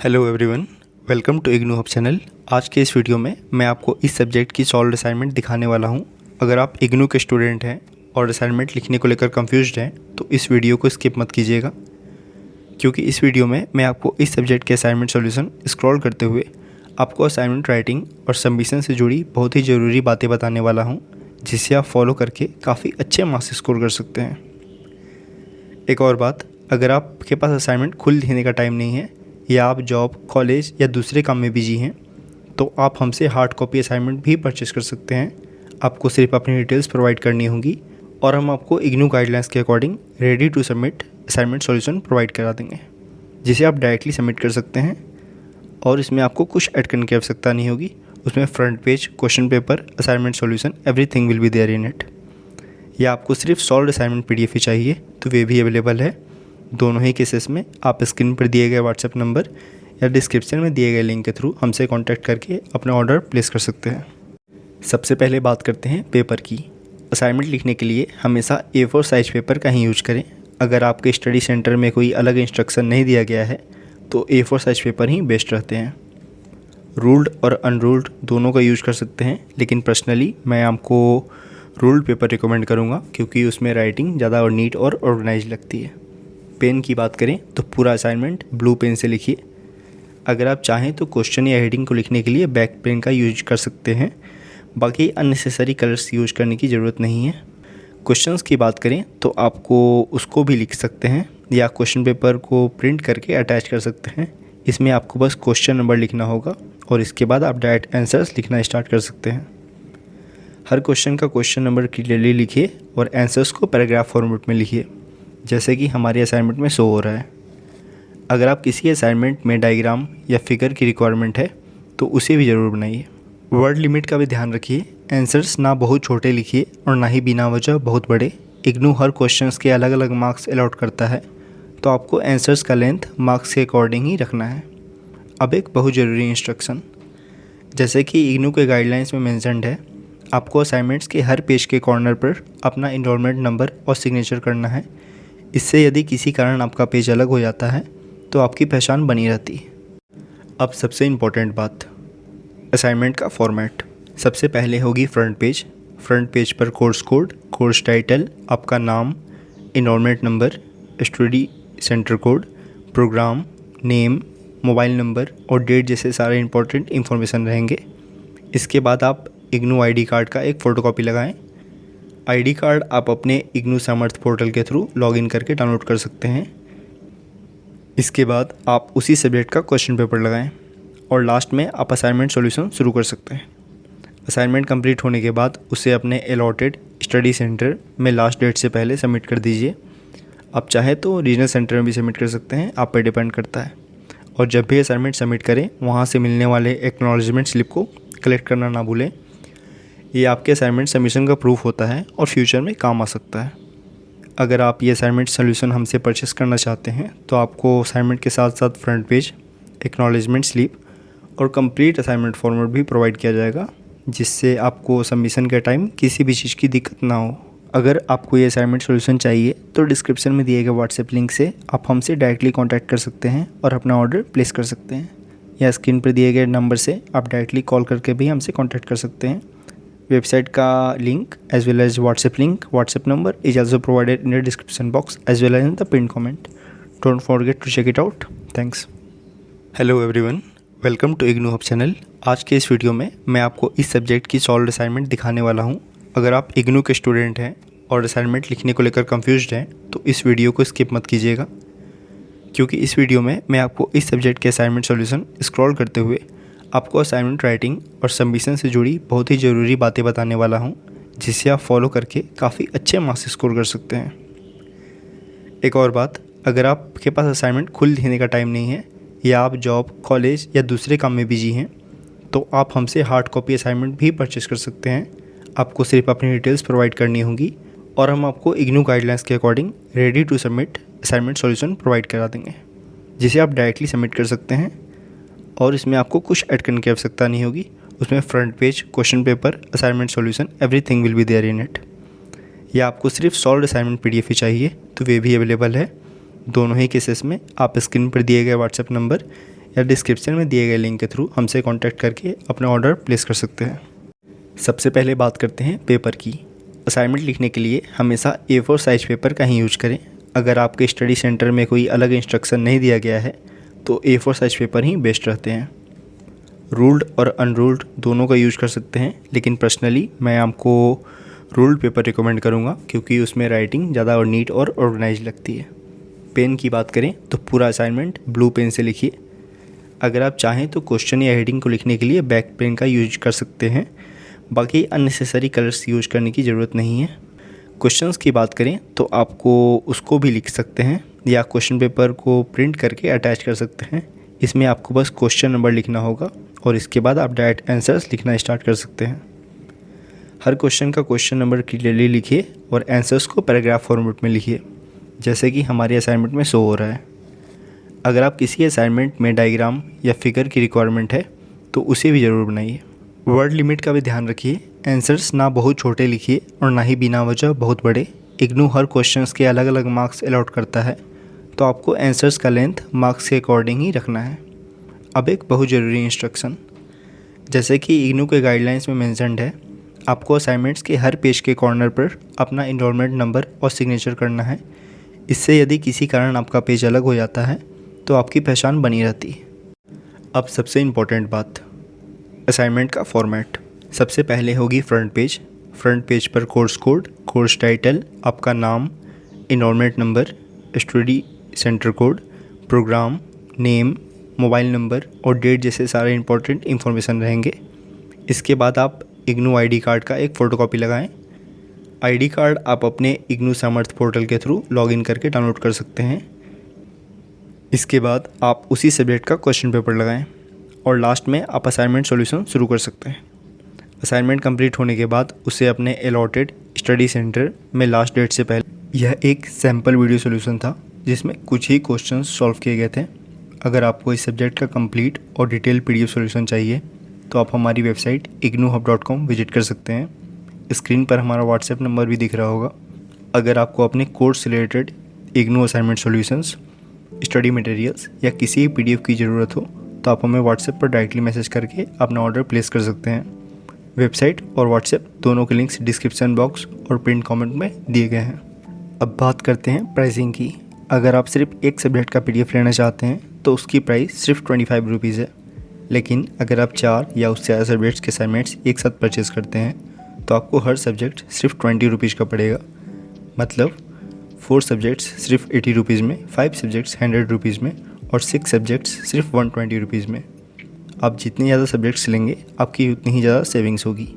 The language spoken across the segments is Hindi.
Hello everyone, welcome to IGNOU hub channel. आज के इस वीडियो में मैं आपको इस सब्जेक्ट की सॉल्व असाइनमेंट दिखाने वाला हूं। अगर आप इग्नू के स्टूडेंट हैं और असाइनमेंट लिखने को लेकर कंफ्यूज्ड हैं तो इस वीडियो को स्किप मत कीजिएगा, क्योंकि इस वीडियो में मैं आपको इस सब्जेक्ट के असाइनमेंट सॉल्यूशन स्क्रॉल करते हुए आपको असाइनमेंट राइटिंग और सबमिशन से जुड़ी बहुत ही ज़रूरी बातें बताने वाला हूँ, जिसे आप फॉलो करके काफ़ी अच्छे मार्क्स स्कोर कर सकते हैं। एक और बात, अगर आपके पास असाइनमेंट खुद लिखने का टाइम नहीं है या आप जॉब, कॉलेज या दूसरे काम में बिजी हैं तो आप हमसे हार्ड कॉपी असाइनमेंट भी परचेस कर सकते हैं। आपको सिर्फ अपनी डिटेल्स प्रोवाइड करनी होगी और हम आपको इग्नू गाइडलाइंस के according ready to submit assignment solution provide करा देंगे, जिसे आप डायरेक्टली सबमिट कर सकते हैं और इसमें आपको कुछ ऐड करने की आवश्यकता नहीं होगी। उसमें front page, question paper, assignment solution, everything will be there in it. या आपको सिर्फ सॉल्व असाइनमेंट PDF ही चाहिए तो वे भी अवेलेबल है। दोनों ही केसेस में आप स्क्रीन पर दिए गए व्हाट्सएप नंबर या डिस्क्रिप्शन में दिए गए लिंक के थ्रू हमसे कांटेक्ट करके अपना ऑर्डर प्लेस कर सकते हैं। सबसे पहले बात करते हैं पेपर की। असाइनमेंट लिखने के लिए हमेशा A4 साइज पेपर का ही यूज करें। अगर आपके स्टडी सेंटर में कोई अलग इंस्ट्रक्शन नहीं दिया गया है तो A4 साइज पेपर ही बेस्ट रहते हैं। रूल्ड और अनरूल्ड दोनों का यूज कर सकते हैं, लेकिन पर्सनली मैं आपको रूल्ड पेपर रिकमेंड करूँगा, क्योंकि उसमें राइटिंग ज़्यादा और नीट और ऑर्गेनाइज लगती है। पेन की बात करें तो पूरा असाइनमेंट ब्लू पेन से लिखिए। अगर आप चाहें तो क्वेश्चन या हेडिंग को लिखने के लिए ब्लैक पेन का यूज कर सकते हैं। बाकी अननेसेसरी कलर्स यूज करने की ज़रूरत नहीं है। क्वेश्चंस की बात करें तो आपको उसको भी लिख सकते हैं या क्वेश्चन पेपर को प्रिंट करके अटैच कर सकते हैं। इसमें आपको बस क्वेश्चन नंबर लिखना होगा और इसके बाद आप डायरेक्ट आंसर्स लिखना स्टार्ट कर सकते हैं। हर क्वेश्चन का क्वेश्चन नंबर क्लियरली लिखिए और आंसर्स को पैराग्राफ फॉर्मेट में लिखिए, जैसे कि हमारे असाइनमेंट में शो हो रहा है। अगर आप किसी असाइनमेंट में डायग्राम या फिगर की रिक्वायरमेंट है तो उसे भी ज़रूर बनाइए। वर्ड लिमिट का भी ध्यान रखिए। आंसर्स ना बहुत छोटे लिखिए और ना ही बिना वजह बहुत बड़े। इग्नू हर क्वेश्चंस के अलग अलग मार्क्स अलॉट करता है, तो आपको आंसर्स का लेंथ मार्क्स के अकॉर्डिंग ही रखना है। अब एक बहुत ज़रूरी इंस्ट्रक्शन, जैसे कि इग्नू के गाइडलाइंस में मेंशन्ड है, आपको असाइनमेंट्स के हर पेज के कॉर्नर पर अपना इनरोलमेंट नंबर और सिग्नेचर करना है। इससे यदि किसी कारण आपका पेज अलग हो जाता है तो आपकी पहचान बनी रहती है। अब सबसे इम्पोर्टेंट बात, असाइनमेंट का फॉर्मेट। सबसे पहले होगी फ्रंट पेज। फ्रंट पेज पर कोर्स कोड, कोर्स टाइटल, आपका नाम, enrolment number, study centre code, programme name, mobile number और डेट जैसे सारे इंपॉर्टेंट इन्फॉर्मेशन रहेंगे। इसके बाद आप इग्नू ID कार्ड का एक फ़ोटोकॉपी लगाएं। ID कार्ड आप अपने इग्नू सामर्थ पोर्टल के थ्रू लॉगिन करके डाउनलोड कर सकते हैं। इसके बाद आप उसी सब्जेक्ट का क्वेश्चन पेपर लगाएं और लास्ट में आप असाइनमेंट सॉल्यूशन शुरू कर सकते हैं। असाइनमेंट कंप्लीट होने के बाद उसे अपने अलॉटेड स्टडी सेंटर में लास्ट डेट से पहले सबमिट कर दीजिए। आप चाहे तो रीजनल सेंटर में भी सबमिट कर सकते हैं, आप पर डिपेंड करता है। और जब भी असाइनमेंट सबमिट करें वहाँ से मिलने वाले एक्नॉलेजमेंट स्लिप को कलेक्ट करना ना भूलें। ये आपके असाइनमेंट सबमिशन का प्रूफ होता है और फ्यूचर में काम आ सकता है। अगर आप ये असाइनमेंट सॉल्यूशन हमसे परचेस करना चाहते हैं तो आपको असाइनमेंट के साथ साथ फ्रंट पेज, एक्नॉलेजमेंट स्लिप और कंप्लीट असाइनमेंट फॉर्मेट भी प्रोवाइड किया जाएगा, जिससे आपको सबमिशन के टाइम किसी भी चीज़ की दिक्कत ना हो। अगर आपको ये असाइनमेंट सॉल्यूशन चाहिए तो डिस्क्रिप्शन में दिए गए व्हाट्सएप लिंक से आप हमसे डायरेक्टली कॉन्टैक्ट कर सकते हैं और अपना ऑर्डर प्लेस कर सकते हैं, या स्क्रीन पर दिए गए नंबर से आप डायरेक्टली कॉल करके भी हमसे कॉन्टैक्ट कर सकते हैं। वेबसाइट का link as well as WhatsApp link, WhatsApp number is also provided in the description box as well as in the pinned comment. Don't forget to check it out. Thanks. Hello everyone, welcome to IGNOU hub channel. आज के इस वीडियो में मैं आपको इस सब्जेक्ट की सॉल्व असाइनमेंट दिखाने वाला हूँ। अगर आप इग्नू के स्टूडेंट हैं और असाइनमेंट लिखने को लेकर कंफ्यूज्ड हैं तो इस वीडियो को स्किप मत कीजिएगा, क्योंकि इस वीडियो में मैं आपको इस सब्जेक्ट के असाइनमेंट सॉल्यूशन स्क्रॉल करते हुए आपको असाइनमेंट राइटिंग और सबमिशन से जुड़ी बहुत ही ज़रूरी बातें बताने वाला हूं, जिसे आप फॉलो करके काफ़ी अच्छे मार्क्स स्कोर कर सकते हैं। एक और बात, अगर आपके पास असाइनमेंट खुद लिखने का टाइम नहीं है या आप जॉब, कॉलेज या दूसरे काम में बिजी हैं तो आप हमसे हार्ड कॉपी असाइनमेंट भी परचेस कर सकते हैं। आपको सिर्फ अपनी डिटेल्स प्रोवाइड करनी होगी और हम आपको इग्नू गाइडलाइंस के according ready to submit assignment solution provide करा देंगे, जिसे आप डायरेक्टली सबमिट कर सकते हैं और इसमें आपको कुछ ऐड करने की आवश्यकता नहीं होगी। उसमें front page, question paper, assignment solution, everything will be there in it. या आपको सिर्फ सॉल्व असाइनमेंट PDF ही चाहिए तो वे भी अवेलेबल है। दोनों ही केसेस में आप स्क्रीन पर दिए गए व्हाट्सएप नंबर या डिस्क्रिप्शन में दिए गए लिंक के थ्रू हमसे कांटेक्ट करके अपना ऑर्डर प्लेस कर सकते हैं। सबसे पहले बात करते हैं पेपर की। असाइनमेंट लिखने के लिए हमेशा A4 साइज पेपर का ही यूज करें। अगर आपके स्टडी सेंटर में कोई अलग इंस्ट्रक्शन नहीं दिया गया है तो A4 साइज पेपर ही बेस्ट रहते हैं। रूल्ड और अनरूल्ड दोनों का यूज़ कर सकते हैं, लेकिन पर्सनली मैं आपको रूल्ड पेपर रिकमेंड करूँगा क्योंकि उसमें राइटिंग ज़्यादा और नीट और ऑर्गेनाइज लगती है। पेन की बात करें तो पूरा असाइनमेंट ब्लू पेन से लिखिए। अगर आप चाहें तो क्वेश्चन या हेडिंग को लिखने के लिए ब्लैक पेन का यूज कर सकते हैं। बाकी अननेसेसरी कलर्स यूज करने की ज़रूरत नहीं है। क्वेश्चंस की बात करें तो आपको उसको भी लिख सकते हैं या क्वेश्चन पेपर को प्रिंट करके अटैच कर सकते हैं। इसमें आपको बस क्वेश्चन नंबर लिखना होगा और इसके बाद आप डायरेक्ट आंसर्स लिखना स्टार्ट कर सकते हैं। हर क्वेश्चन का क्वेश्चन नंबर क्लियरली लिखिए और आंसर्स को पैराग्राफ फॉर्मेट में लिखिए, जैसे कि हमारे असाइनमेंट में शो हो रहा है। अगर आप किसी असाइनमेंट में डायग्राम या फिगर की रिक्वायरमेंट है तो उसे भी ज़रूर बनाइए। वर्ड लिमिट का भी ध्यान रखिए। आंसर्स ना बहुत छोटे लिखिए और ना ही बिना वजह बहुत बड़े। इग्नू हर क्वेश्चंस के अलग अलग मार्क्स अलॉट करता है, तो आपको आंसर्स का लेंथ मार्क्स के अकॉर्डिंग ही रखना है। अब एक बहुत ज़रूरी इंस्ट्रक्शन, जैसे कि इग्नू के गाइडलाइंस में मेंशन्ड है, आपको असाइनमेंट्स के हर पेज के कॉर्नर पर अपना इनरोलमेंट नंबर और सिग्नेचर करना है। इससे यदि किसी कारण आपका पेज अलग हो जाता है तो आपकी पहचान बनी रहती है। अब सबसे इम्पोर्टेंट बात, असाइनमेंट का फॉर्मेट। सबसे पहले होगी फ्रंट पेज। फ्रंट पेज पर कोर्स कोड, कोर्स टाइटल, आपका नाम, enrolment number, study centre code, programme name, mobile number और डेट जैसे सारे इंपॉर्टेंट इन्फॉर्मेशन रहेंगे। इसके बाद आप इग्नू आईडी कार्ड का एक फ़ोटोकॉपी लगाएं। आईडी कार्ड आप अपने इग्नू सामर्थ पोर्टल के थ्रू लॉगिन करके डाउनलोड कर सकते हैं। इसके बाद आप उसी सब्जेक्ट का क्वेश्चन पेपर लगाएं और लास्ट में आप असाइनमेंट सॉल्यूशन शुरू कर सकते हैं। असाइनमेंट कंप्लीट होने के बाद उसे अपने अलॉटेड स्टडी सेंटर में लास्ट डेट से पहले। यह एक सैम्पल वीडियो सॉल्यूशन था जिसमें कुछ ही क्वेश्चंस सॉल्व किए गए थे। अगर आपको इस सब्जेक्ट का कंप्लीट और डिटेल PDF सॉल्यूशन चाहिए तो आप हमारी वेबसाइट ignuhub.com विजिट कर सकते हैं। स्क्रीन पर हमारा व्हाट्सएप नंबर भी दिख रहा होगा। अगर आपको अपने कोर्स से related IGNOU assignment solutions, study materials या किसी PDF की ज़रूरत हो तो आप हमें व्हाट्सएप पर डायरेक्टली मैसेज करके अपना ऑर्डर प्लेस कर सकते हैं। वेबसाइट और व्हाट्सएप दोनों के लिंक्स डिस्क्रिप्शन बॉक्स और पिन कमेंट में दिए गए हैं। अब बात करते हैं प्राइसिंग की। अगर आप सिर्फ एक सब्जेक्ट का PDF लेना चाहते हैं तो उसकी प्राइस सिर्फ 25 रुपीज़ है। लेकिन अगर आप 4 या उससे ज़्यादा सब्जेक्ट्स के असाइनमेंट्स एक साथ परचेज़ करते हैं तो आपको हर सब्जेक्ट सिर्फ 20 रुपीज़ का पड़ेगा। मतलब 4 सब्जेक्ट्स सिर्फ 80 रुपीज़ में, 5 सब्जेक्ट्स 100 रुपीज़ में और 6 सब्जेक्ट्स सिर्फ 120 रुपीज़ में। आप जितने ज़्यादा सब्जेक्ट्स लेंगे आपकी उतनी ही ज़्यादा सेविंग्स होगी।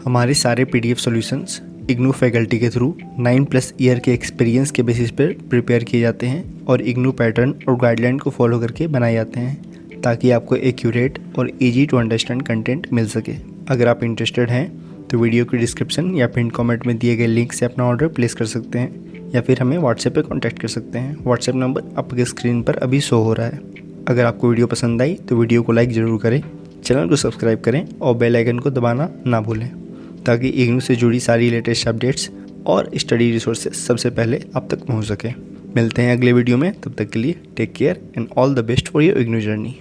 हमारे सारे PDF सॉल्यूशंस इग्नू फैकल्टी के थ्रू 9+ ईयर के एक्सपीरियंस के बेसिस पर प्रिपेयर किए जाते हैं और इग्नू पैटर्न और गाइडलाइन को फॉलो करके बनाए जाते हैं ताकि आपको एक्यूरेट और इजी टू अंडरस्टैंड कंटेंट मिल सके। अगर आप इंटरेस्टेड हैं तो वीडियो की डिस्क्रिप्शन या पिन कमेंट में दिए गए लिंक से अपना ऑर्डर प्लेस कर सकते हैं या फिर हमें व्हाट्सएप पे कांटेक्ट कर सकते हैं। व्हाट्सएप नंबर आपके स्क्रीन पर अभी शो हो रहा है। अगर आपको वीडियो पसंद आई तो वीडियो को लाइक ज़रूर करें, चैनल को सब्सक्राइब करें और बेल आइकन को दबाना ना भूलें ताकि इग्नू से जुड़ी सारी लेटेस्ट अपडेट्स और स्टडी रिसोर्सेज सबसे पहले आप तक पहुंच सके। मिलते हैं अगले वीडियो में, तब तक के लिए take care and all the best for your IGNOU journey.